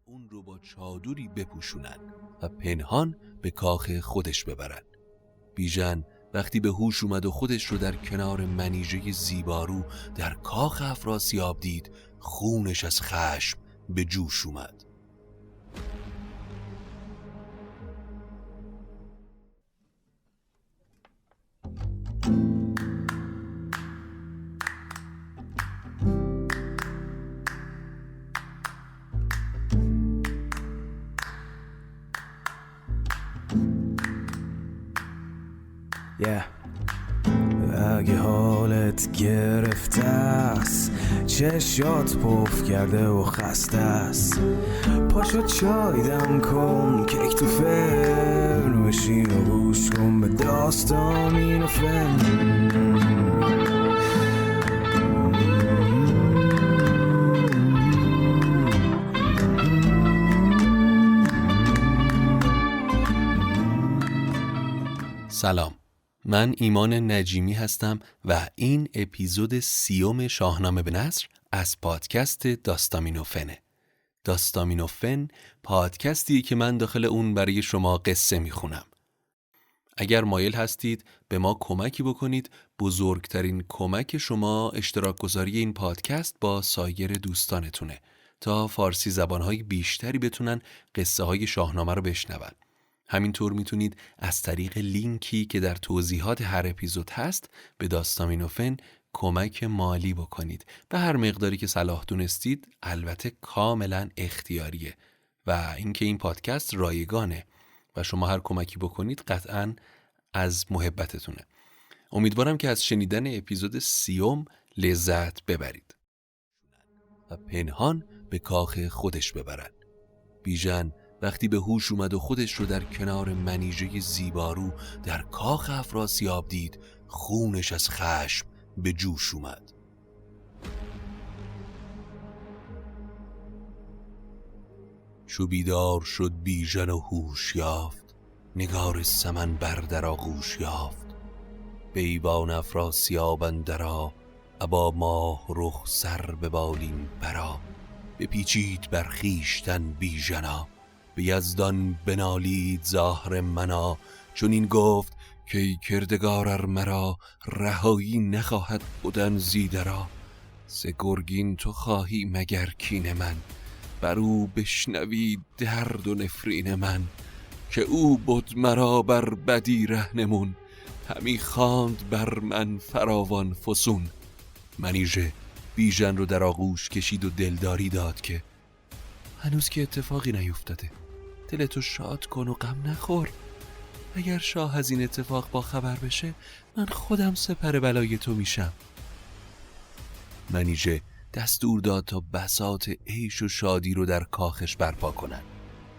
اون رو با چادری بپوشونن و پنهان به کاخ خودش ببرن. بیژن وقتی به هوش اومد و خودش رو در کنار منیژه زیبارو در کاخ افراسیاب دید، خونش از خشم به جوش اومد. اگه حالت گرفته است، چشات پف کرده و خسته است، پاشو چای دم کن، کیک تو فرن، بشین و گوش کن به داستامین و فن. سلام، من ایمان نجیمی هستم و این اپیزود 30 شاهنامه به نثر از پادکست داستامینوفنه. داستامینوفن پادکستیه که من داخل اون برای شما قصه میخونم. اگر مایل هستید به ما کمکی بکنید، بزرگترین کمک شما اشتراک گذاری این پادکست با سایر دوستانتونه تا فارسی زبانهای بیشتری بتونن قصه های شاهنامه رو بشنون. همینطور میتونید از طریق لینکی که در توضیحات هر اپیزود هست به داستامینوفن کمک مالی بکنید. به هر مقداری که صلاح دونستید، البته کاملا اختیاریه و اینکه این پادکست رایگانه و شما هر کمکی بکنید قطعاً از محبتتونه. امیدوارم که از شنیدن اپیزود 30 لذت ببرید و پنهان به کاخ خودش ببرن. بیژن وقتی به هوش اومد و خودش رو در کنار منیژه زیبارو در کاخ افراسیاب دید، خونش از خشم به جوش اومد. چو بیدار شد بیژن و هوش یافت، نگار سمن بر در آغوش یافت. به ایوان افراسیاب اندرا، ابا ماه رخ سر به بالین برا. بپیچید بر خویشتن بیژنا، به یزدان بنالید زهر منا. چون این گفت که ای کردگار ار مرا، رهایی نخواهد بودن زیدرا. ز گرگین تو خواهی مگر کین من، بر او بشنوی درد و نفرین من. که او بود مرا بر بدی رهنمون، همی خواند بر من فراوان فسون. منیژه بیژن رو در آغوش کشید و دلداری داد که هنوز که اتفاقی نیفتاده، دلتو شاد کن و غم نخور. اگر شاه از این اتفاق با خبر بشه، من خودم سپر بلای تو میشم. منیژه دستور داد تا بساط عیش و شادی رو در کاخش برپا کنن.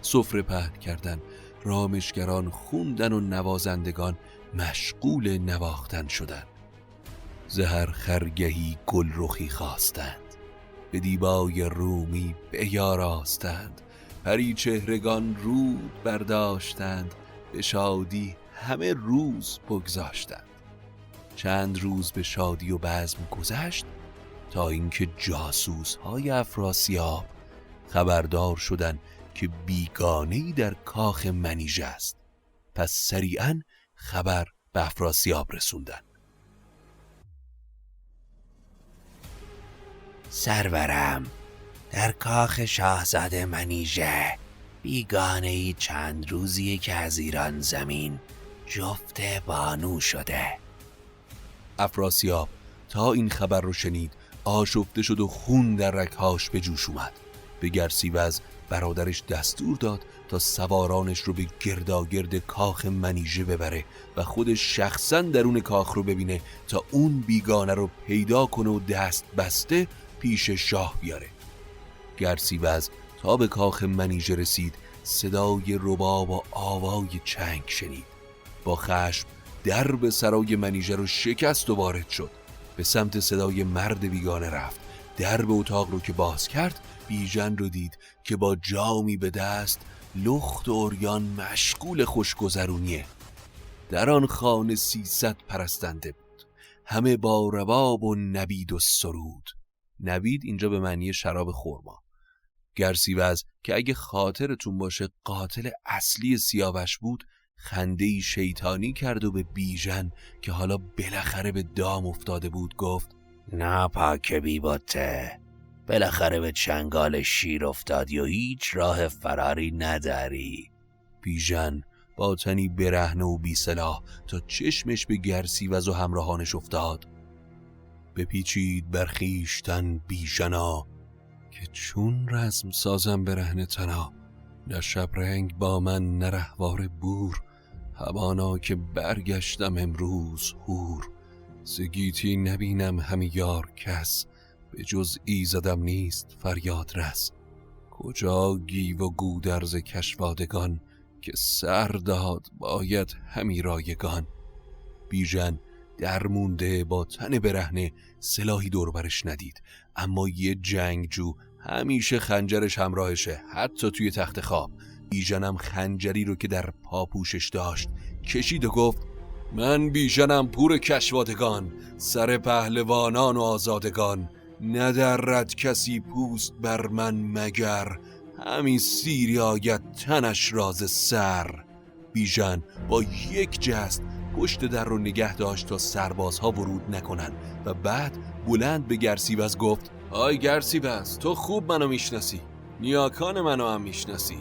سفره پهن کردن، رامشگران خوندن و نوازندگان مشغول نواختن شدن. زهر خرگهی گل رخی خواستند، به دیبای رومی بیاراستند. پری چهرگان رود برداشتند، به شادی همه روز بگذاشتند. چند روز به شادی و بزم گذشت، تا اینکه جاسوس های افراسیاب خبردار شدند که بیگانه‌ای در کاخ منیژه است. پس سریعاً خبر به افراسیاب رسوندند. سرورم، در کاخ شاهزاده منیژه بیگانه‌ای چند روزیه که از ایران زمین جفت بانو شده. افراسیاب تا این خبر رو شنید آشفته شد و خون در رگ‌هاش به جوش اومد. به گرسیوز برادرش دستور داد تا سوارانش رو به گرداگرد کاخ منیژه ببره و خودش شخصا درون کاخ رو ببینه تا اون بیگانه رو پیدا کنه و دست بسته پیش شاه بیاره. گرسیوز تا به کاخ منیژه رسید، صدای رباب و آوای چنگ شنید. با خشم درب سرای منیژه رو شکست و وارد شد. به سمت صدای مرد بیگانه رفت. درب اتاق رو که باز کرد، بیژن رو دید که با جامی به دست لخت و عریان مشغول خوشگذرونیه. در آن خانه 300 پرستنده بود، همه با رباب و نبید و سرود. نبید اینجا به معنی شراب خرما. گرسیوز که اگه خاطرتون باشه قاتل اصلی سیاوش بود، خنده‌ای شیطانی کرد و به بیژن که حالا بالاخره به دام افتاده بود گفت: نه پاک بی بطه، بالاخره به چنگال شیر افتادی و هیچ راه فراری نداری. بیژن با تنی برهنه و بی سلاح تا چشمش به گرسیوز و همراهانش افتاد. بپیچید بر خویشتن بیژنا، که چون رزم سازم برهنه تنا. نه شبرنگ با من نه رهوار بور، همانا که برگشتم امروز هور. ز گیتی نبینم همی یار کس، به جز ایزدم نیست فریاد رس. کجا گیو و گودرز کشوادگان، که سر داد باید همی رایگان. بیژن درمونده با تن برهنه سلاحی دور برش ندید، اما یه جنگجو همیشه خنجرش همراهشه، حتی توی تخت خواب. بیژنم خنجری رو که در پاپوشش داشت کشید و گفت: من بیژنم پور کشوادگان، سر پهلوانان و آزادگان. ندرد کسی پوست بر من مگر، همی سیری آید تنش راز سر. بیژن با یک جست پشت در رو نگه داشت تا سربازها ورود نکنن و بعد بلند به گرسیوز گفت: آی گرسیوز، تو خوب منو میشناسی، نیاکان منو هم میشناسی.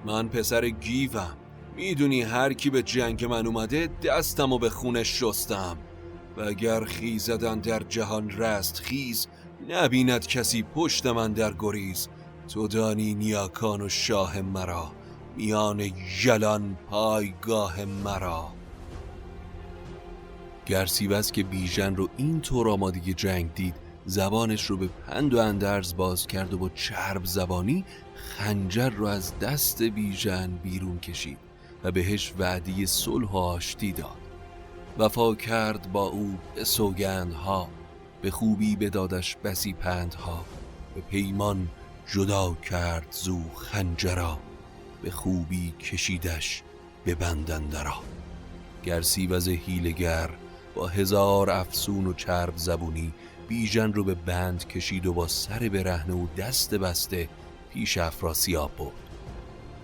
من پسر گیوم، میدونی هر کی به جنگ من اومده دستمو به خونش شستم. و اگر خیزدن در جهان رست خیز، نبیند کسی پشت من در گریز. تو دانی نیاکان و شاه مرا، میان یلان پایگاه مرا. گرسیوز که بیژن رو این طور آماده جنگ دید، زبانش رو به پند و اندرز باز کرد و با چرب زبانی خنجر رو از دست بیژن بیرون کشید و بهش وعده صلح و آشتی داد. وفا کرد با او به سوگندها، به خوبی بدادش بسی پندها. به پیمان جدا کرد زو خنجرا، به خوبی کشیدش به بند اندرا. گرسیوز حیله‌گر با 1000 افسون و چرب زبونی بیژن رو به بند کشید و با سر برهنه و دست بسته پیش افراسیاب برد.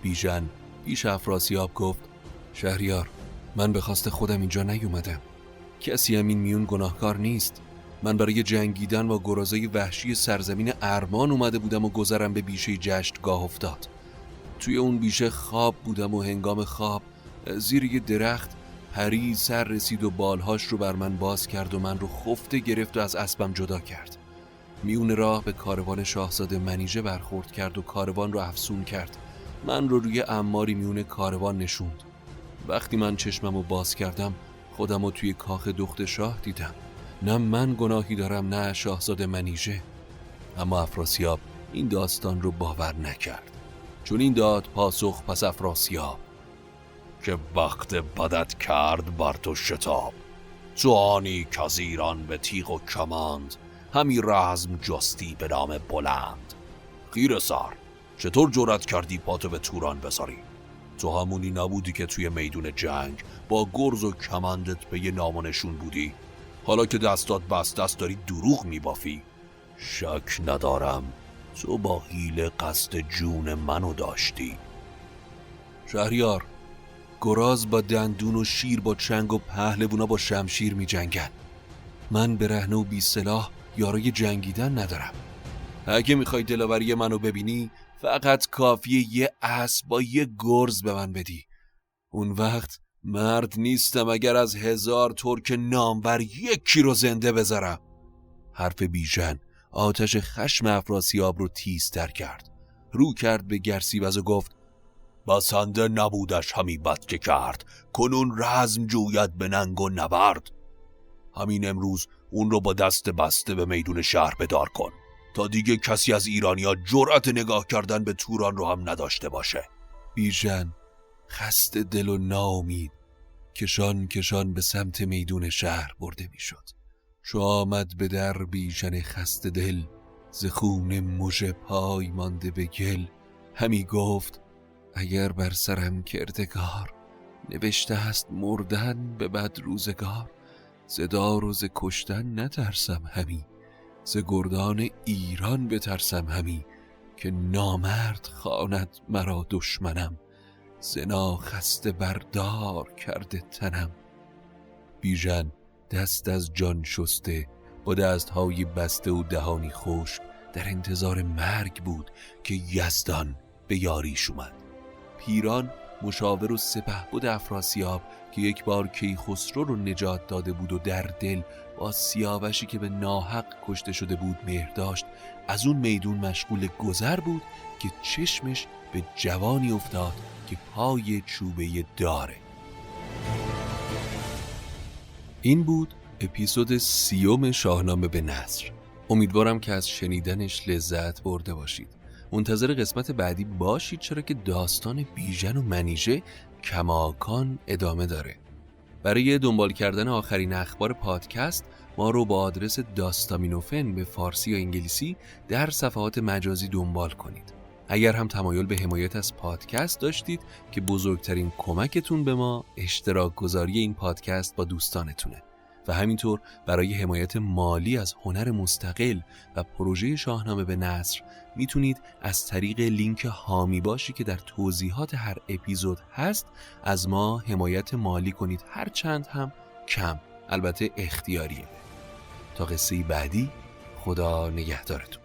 بیژن پیش افراسیاب گفت: شهریار، من به خواست خودم اینجا نیومدم، کسی هم این میون گناهکار نیست. من برای جنگیدن با گرازای وحشی سرزمین ارمان اومده بودم و گذرم به بیشه جشتگاه افتاد. توی اون بیشه خواب بودم و هنگام خواب زیر یه درخت پری سر رسید و بالهاش رو بر من باز کرد و من رو خفته گرفت و از اسبم جدا کرد. میون راه به کاروان شاهزاده منیژه برخورد کرد و کاروان رو افسون کرد. من رو روی عماری میون کاروان نشوند. وقتی من چشمم رو باز کردم خودم رو توی کاخ دخت شاه دیدم. نه من گناهی دارم نه شاهزاده منیژه. اما افراسیاب این داستان رو باور نکرد. چون این داد پاسخ پس افراسیاب: که وقت بدت کرد بر تو شتاب، تو آنی که از ایران به تیغ و کماند، همی رزم جستی به نام بلند. خیره سر، چطور جرأت کردی پاتو به توران بذاری؟ تو همونی نبودی که توی میدون جنگ با گرز و کمندت به یه نام و نشون بودی؟ حالا که دستات بسته است داری دروغ میبافی؟ شک ندارم تو با حیله قصد جون منو داشتی. شهریار، گراز با دندون و شیر با چنگ و پهلوونا با شمشیر می جنگن. من برهنه و بی سلاح یارای جنگیدن ندارم. اگه میخوای دلاوری منو ببینی فقط کافیه یه اسب با یه گرز به من بدی. اون وقت مرد نیستم اگر از 1000 ترک نامور یکی رو زنده بذارم. حرف بیژن آتش خشم افراسیاب رو تیزتر کرد. رو کرد به گرسیوز و گفت: بسنده نبودش همی بد که کرد، کنون رزم جوید به ننگ و نبرد. همین امروز اون رو با دست بسته به میدون شهر بدار کن تا دیگه کسی از ایرانیا جرأت نگاه کردن به توران رو هم نداشته باشه. بیژن خسته دل و ناامید کشان به سمت میدون شهر برده میشد. چو آمد به در بیژن خسته دل، ز خون مژه پای مانده به گل. همی گفت: اگر بر سرم کردگار، نوشته است مردن به بد روزگار. ز دار و ز کشتن نترسم همی، ز گردان ایران بترسم همی. که نامرد خواند مرا دشمنم، زنا خسته بردار کرده تنم. بیژن دست از جان شسته با دستهای بسته و دهانی خشک در انتظار مرگ بود که یزدان به یاریش اومد. پیران مشاور و سپهبد افراسیاب که یک بار کیخسرو رو نجات داده بود و در دل با سیاوشی که به ناحق کشته شده بود مهر داشت، از اون میدون مشغول گذر بود که چشمش به جوانی افتاد که پای چوبه داره. این بود اپیزود 30 شاهنامه به نثر. امیدوارم که از شنیدنش لذت برده باشید. منتظر قسمت بعدی باشید، چرا که داستان بیژن و منیژه کماکان ادامه داره. برای دنبال کردن آخرین اخبار پادکست ما رو با آدرس داستامینوفن به فارسی یا انگلیسی در صفحات مجازی دنبال کنید. اگر هم تمایل به حمایت از پادکست داشتید که بزرگترین کمکتون به ما اشتراک گذاری این پادکست با دوستانتونه و همینطور برای حمایت مالی از هنر مستقل و پروژه شاهنامه به نثر میتونید از طریق لینک حامی باشی که در توضیحات هر اپیزود هست از ما حمایت مالی کنید، هر چند هم کم، البته اختیاریه. تا قصه بعدی، خدا نگهدارتون.